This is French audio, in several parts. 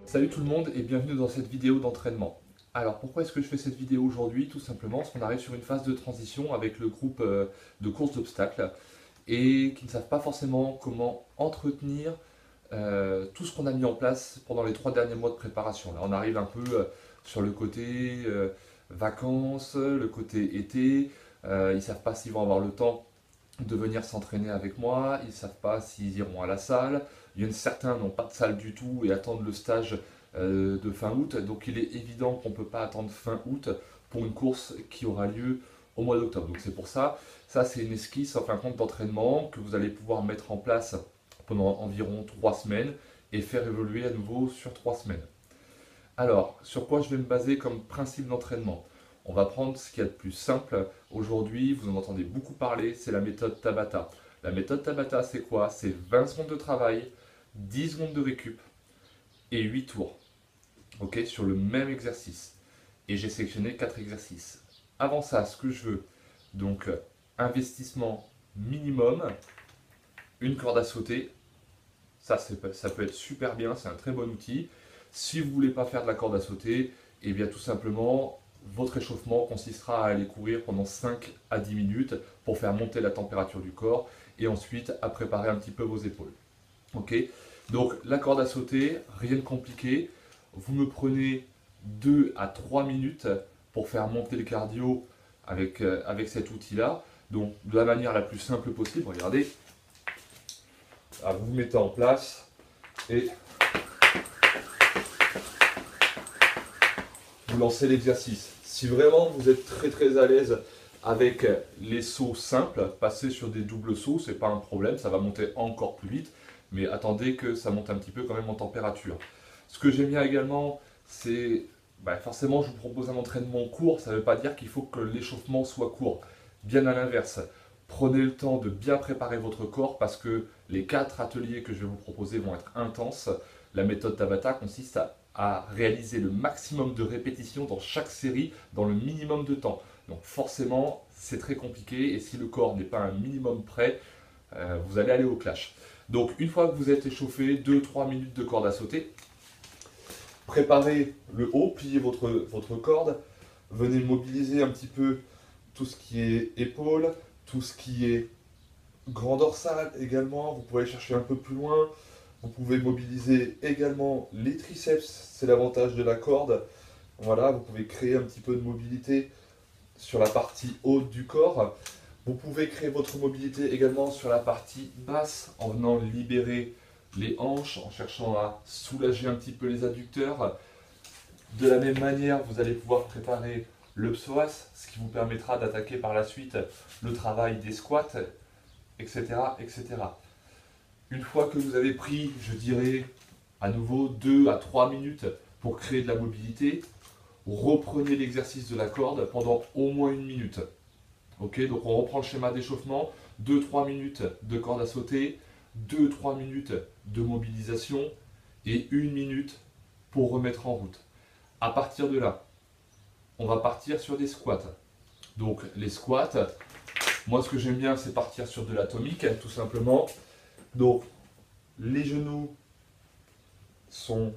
Salut tout le monde et bienvenue dans cette vidéo d'entraînement. Alors pourquoi est-ce que je fais cette vidéo aujourd'hui? Tout simplement parce qu'on arrive sur une phase de transition avec le groupe de course d'obstacles et qui ne savent pas forcément comment entretenir tout ce qu'on a mis en place pendant les 3 derniers mois de préparation. Là on arrive un peu sur le côté vacances, le côté été. Ils ne savent pas s'ils vont avoir le temps de venir s'entraîner avec moi, ils ne savent pas s'ils iront à la salle. Il y en a certains n'ont pas de salle du tout et attendent le stage de fin août, donc il est évident qu'on ne peut pas attendre fin août pour une course qui aura lieu au mois d'octobre. Donc c'est pour ça, c'est une esquisse en fin de compte d'entraînement que vous allez pouvoir mettre en place pendant environ 3 semaines et faire évoluer à nouveau sur 3 semaines. Alors, sur quoi je vais me baser comme principe d'entraînement? On va prendre ce qu'il y a de plus simple. Aujourd'hui, vous en entendez beaucoup parler, c'est la méthode Tabata. La méthode Tabata, c'est quoi? C'est 20 secondes de travail, 10 secondes de récup et 8 tours. Ok, sur le même exercice. Et j'ai sélectionné 4 exercices. Avant ça, ce que je veux, donc investissement minimum, une corde à sauter. Ça peut être super bien, c'est un très bon outil. Si vous ne voulez pas faire de la corde à sauter, et bien tout simplement, votre échauffement consistera à aller courir pendant 5 à 10 minutes pour faire monter la température du corps et ensuite à préparer un petit peu vos épaules. Ok, donc la corde à sauter, rien de compliqué. Vous me prenez 2 à 3 minutes pour faire monter le cardio avec cet outil-là. Donc de la manière la plus simple possible, regardez. Vous vous mettez en place et vous lancez l'exercice. Si vraiment vous êtes très à l'aise avec les sauts simples, passer sur des doubles sauts, c'est pas un problème, ça va monter encore plus vite, mais attendez que ça monte un petit peu quand même en température. Ce que j'aime bien également, c'est forcément je vous propose un entraînement court, ça ne veut pas dire qu'il faut que l'échauffement soit court. Bien à l'inverse, prenez le temps de bien préparer votre corps parce que les 4 ateliers que je vais vous proposer vont être intenses. La méthode Tabata consiste à réaliser le maximum de répétitions dans chaque série dans le minimum de temps. Donc forcément, c'est très compliqué et si le corps n'est pas un minimum prêt, vous allez aller au clash. Donc une fois que vous êtes échauffé, 2-3 minutes de corde à sauter, préparez le haut, pliez votre corde, venez mobiliser un petit peu tout ce qui est épaules, tout ce qui est grand dorsal également, vous pouvez aller chercher un peu plus loin. Vous pouvez mobiliser également les triceps, c'est l'avantage de la corde. Voilà, vous pouvez créer un petit peu de mobilité sur la partie haute du corps. Vous pouvez créer votre mobilité également sur la partie basse en venant libérer les hanches, en cherchant à soulager un petit peu les adducteurs. De la même manière, vous allez pouvoir préparer le psoas, ce qui vous permettra d'attaquer par la suite le travail des squats, etc., etc. Une fois que vous avez pris, je dirais, à nouveau 2 à 3 minutes pour créer de la mobilité, reprenez l'exercice de la corde pendant au moins 1 minute. Ok, donc on reprend le schéma d'échauffement, 2-3 minutes de corde à sauter, 2-3 minutes de mobilisation et 1 minute pour remettre en route. À partir de là, on va partir sur des squats. Donc les squats, moi ce que j'aime bien c'est partir sur de l'atomique, tout simplement. Donc les genoux sont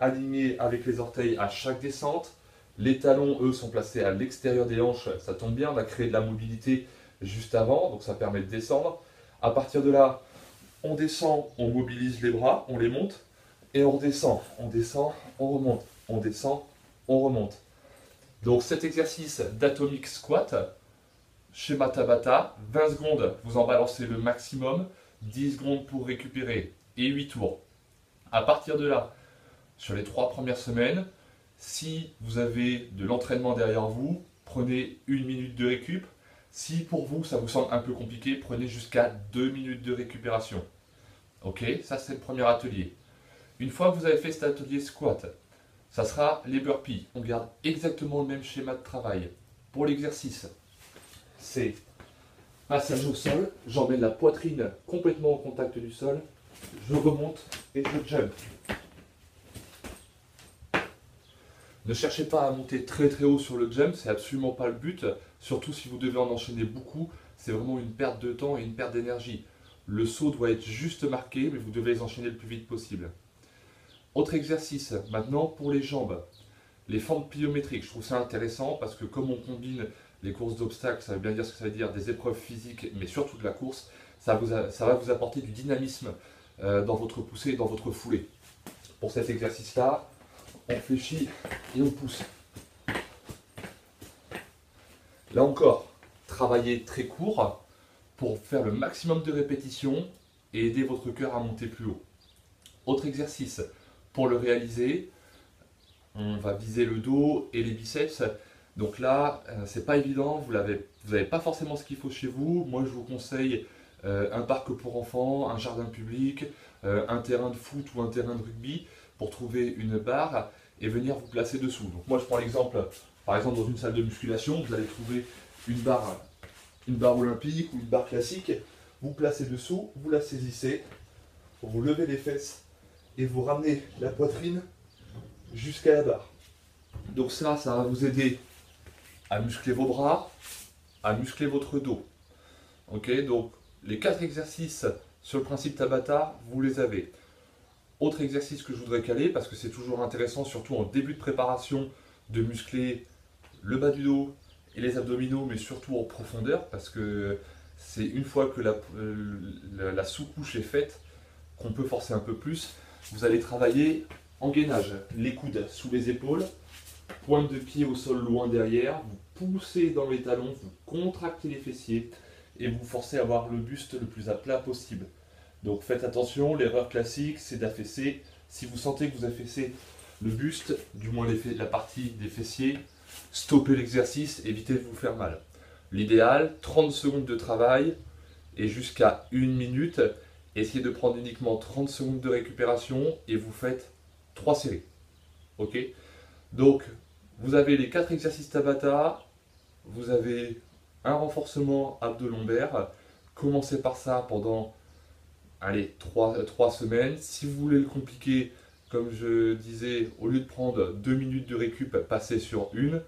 alignés avec les orteils à chaque descente. Les talons, eux, sont placés à l'extérieur des hanches. Ça tombe bien, on a créé de la mobilité juste avant, donc ça permet de descendre. À partir de là, on descend, on mobilise les bras, on les monte, et on redescend, on remonte, on descend, on remonte. Donc cet exercice d'atomic squat, schéma Tabata, 20 secondes, vous en balancez le maximum, 10 secondes pour récupérer et 8 tours. À partir de là, sur les 3 premières semaines, si vous avez de l'entraînement derrière vous, prenez 1 minute de récup. Si pour vous ça vous semble un peu compliqué, prenez jusqu'à 2 minutes de récupération. Ok, ça c'est le premier atelier. Une fois que vous avez fait cet atelier squat, ça sera les burpees. On garde exactement le même schéma de travail. Pour l'exercice, c'est passage au sol, j'emmène la poitrine complètement au contact du sol, je remonte et je jump. Ne cherchez pas à monter très haut sur le jump, c'est absolument pas le but, surtout si vous devez en enchaîner beaucoup, c'est vraiment une perte de temps et une perte d'énergie. Le saut doit être juste marqué, mais vous devez les enchaîner le plus vite possible. Autre exercice, maintenant pour les jambes. Les fentes pliométriques, je trouve ça intéressant parce que comme on combine les courses d'obstacles, ça veut bien dire ce que ça veut dire, des épreuves physiques, mais surtout de la course, ça va vous apporter du dynamisme dans votre poussée et dans votre foulée. Pour cet exercice-là, on fléchit et on pousse. Là encore, travaillez très court pour faire le maximum de répétitions et aider votre cœur à monter plus haut. Autre exercice, pour le réaliser, on va viser le dos et les biceps. Donc là, c'est pas évident, vous n'avez pas forcément ce qu'il faut chez vous. Moi, je vous conseille un parc pour enfants, un jardin public, un terrain de foot ou un terrain de rugby pour trouver une barre et venir vous placer dessous. Donc moi, je prends l'exemple, par exemple, dans une salle de musculation, vous allez trouver une barre olympique ou une barre classique. Vous placez dessous, vous la saisissez, vous levez les fesses et vous ramenez la poitrine jusqu'à la barre. Donc ça va vous aider à muscler vos bras, à muscler votre dos. Ok, donc les 4 exercices sur le principe Tabata, vous les avez. Autre exercice que je voudrais caler, parce que c'est toujours intéressant, surtout en début de préparation, de muscler le bas du dos et les abdominaux, mais surtout en profondeur, parce que c'est une fois que la sous-couche est faite qu'on peut forcer un peu plus. Vous allez travailler en gainage, les coudes sous les épaules, pointe de pied au sol loin derrière, vous poussez dans les talons, vous contractez les fessiers et vous forcez à avoir le buste le plus à plat possible. Donc faites attention, l'erreur classique c'est d'affaisser. Si vous sentez que vous affaissez le buste, du moins la partie des fessiers, stoppez l'exercice, évitez de vous faire mal. L'idéal, 30 secondes de travail et jusqu'à 1 minute. Essayez de prendre uniquement 30 secondes de récupération et vous faites 3 séries. Ok? Donc, vous avez les 4 exercices Tabata, vous avez un renforcement abdo-lombaire. Commencez par ça pendant 3 semaines. Si vous voulez le compliquer, comme je disais, au lieu de prendre 2 minutes de récup, passez sur 1.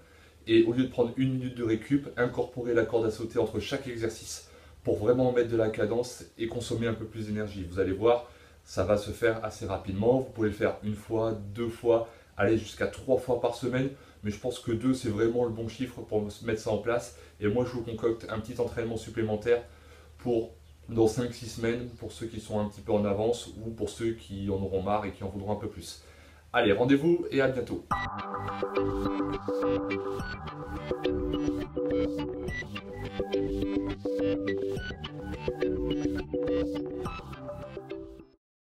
Et au lieu de prendre 1 minute de récup, incorporez la corde à sauter entre chaque exercice pour vraiment mettre de la cadence et consommer un peu plus d'énergie. Vous allez voir, ça va se faire assez rapidement. Vous pouvez le faire 1 fois, 2 fois, aller jusqu'à 3 fois par semaine. Mais je pense que 2, c'est vraiment le bon chiffre pour mettre ça en place. Et moi, je vous concocte un petit entraînement supplémentaire pour dans 5-6 semaines, pour ceux qui sont un petit peu en avance ou pour ceux qui en auront marre et qui en voudront un peu plus. Allez, rendez-vous et à bientôt.